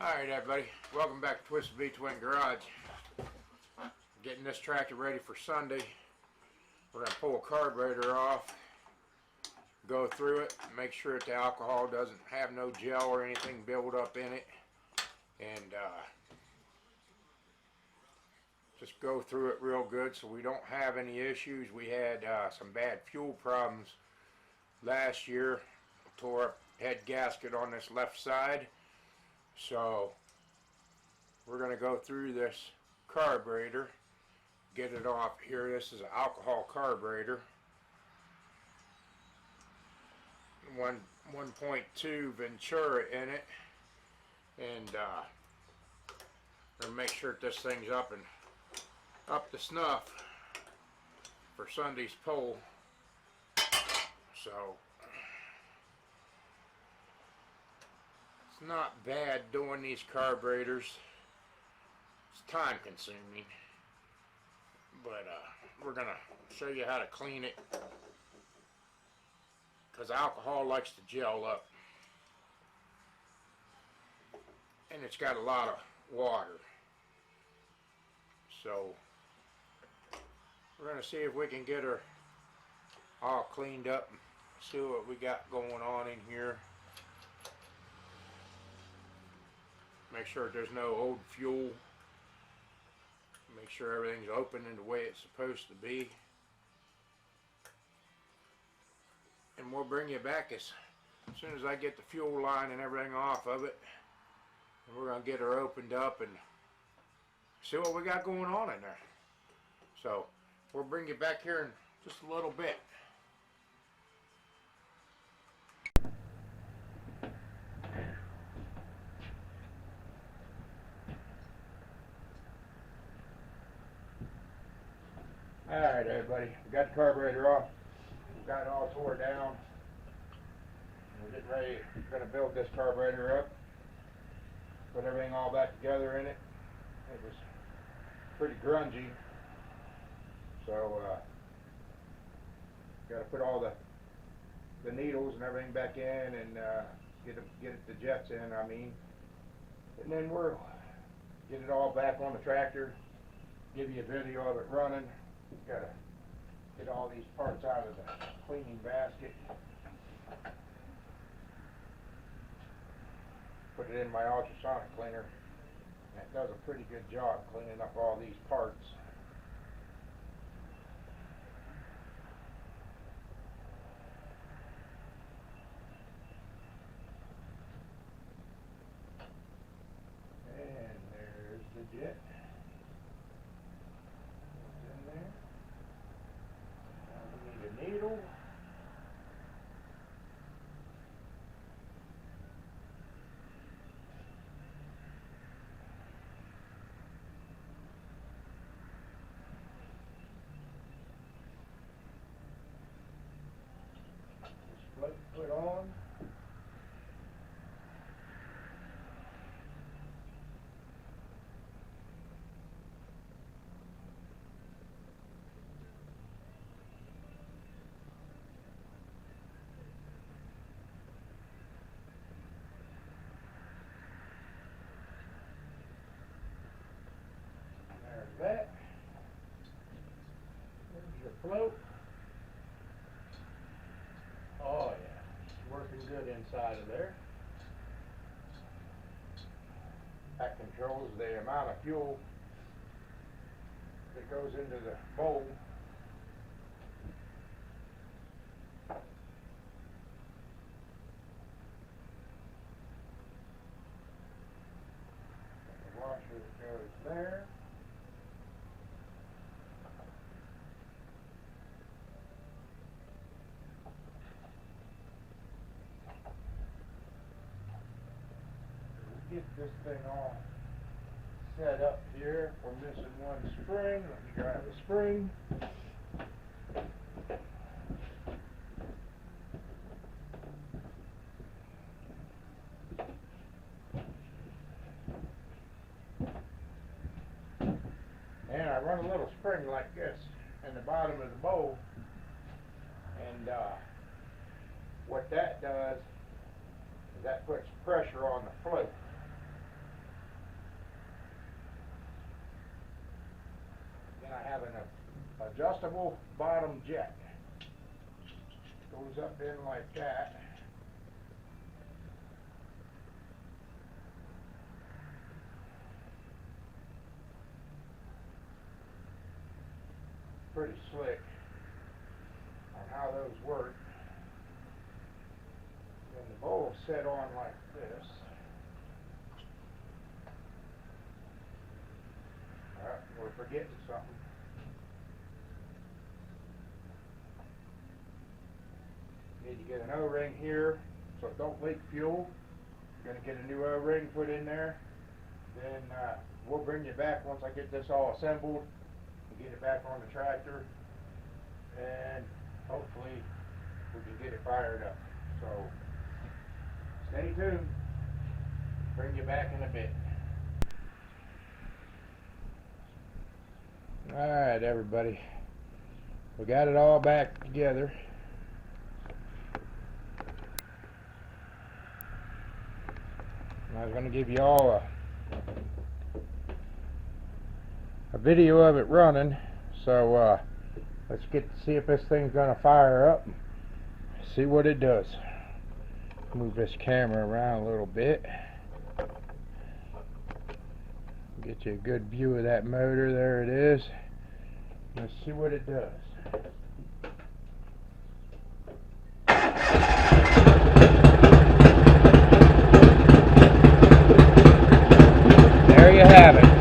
Alright everybody, welcome back to Twisted V Twin Garage. Getting this tractor ready for Sunday. We're going to pull a carburetor off, go through it, make sure that the alcohol doesn't have no gel or anything build up in it, and just go through it real good so we don't have any issues. We had some bad fuel problems last year. Tore up head gasket on this left side. So we're going to go through this carburetor, get it off here. This is an alcohol carburetor, 1.2 Ventura in it, and we're going to make sure that this thing's up to snuff for Sunday's pull. So it's not bad doing these carburetors. It's time consuming, but we're gonna show you how to clean it, because alcohol likes to gel up and it's got a lot of water. So we're gonna see if we can get her all cleaned up and see what we got going on in here. Make sure there's no old fuel. Make sure everything's open in the way it's supposed to be. And we'll bring you back as soon as I get the fuel line and everything off of it. And we're going to get her opened up and see what we got going on in there. So we'll bring you back here in just a little bit. Alright everybody, we got the carburetor off, we got it all tore down. We're getting ready, we're going to build this carburetor up, put everything all back together in it. It was pretty grungy, so got to put all the needles and everything back in and get the jets in, and then we'll get it all back on the tractor, give you a video of it running. Gotta get all these parts out of the cleaning basket. Put it in my ultrasonic cleaner. And it does a pretty good job cleaning up all these parts. And there's the jet. Needle. This float put on. There's that. There's your float. Oh yeah, it's working good inside of there. That controls the amount of fuel that goes into the bowl. The washer that goes there. Get this thing all set up here. We're missing one spring. Let me grab the spring. And I run a little spring like this in the bottom of the bowl, and what that does is that puts pressure on the float. I have an adjustable bottom jet. Goes up in like that. Pretty slick on how those work. Then the bowl set on like this. Alright, we're forgetting something. Need to get an O-ring here so it don't leak fuel. Gonna get a new O-ring put in there. Then we'll bring you back once I get this all assembled and get it back on the tractor, and hopefully we can get it fired up. So stay tuned. Bring you back in a bit. Alright everybody, we got it all back together. I was going to give you all a video of it running, so let's get to see if this thing's going to fire up, see what it does. Move this camera around a little bit, get you a good view of that motor. There it is. Let's see what it does. There you have it.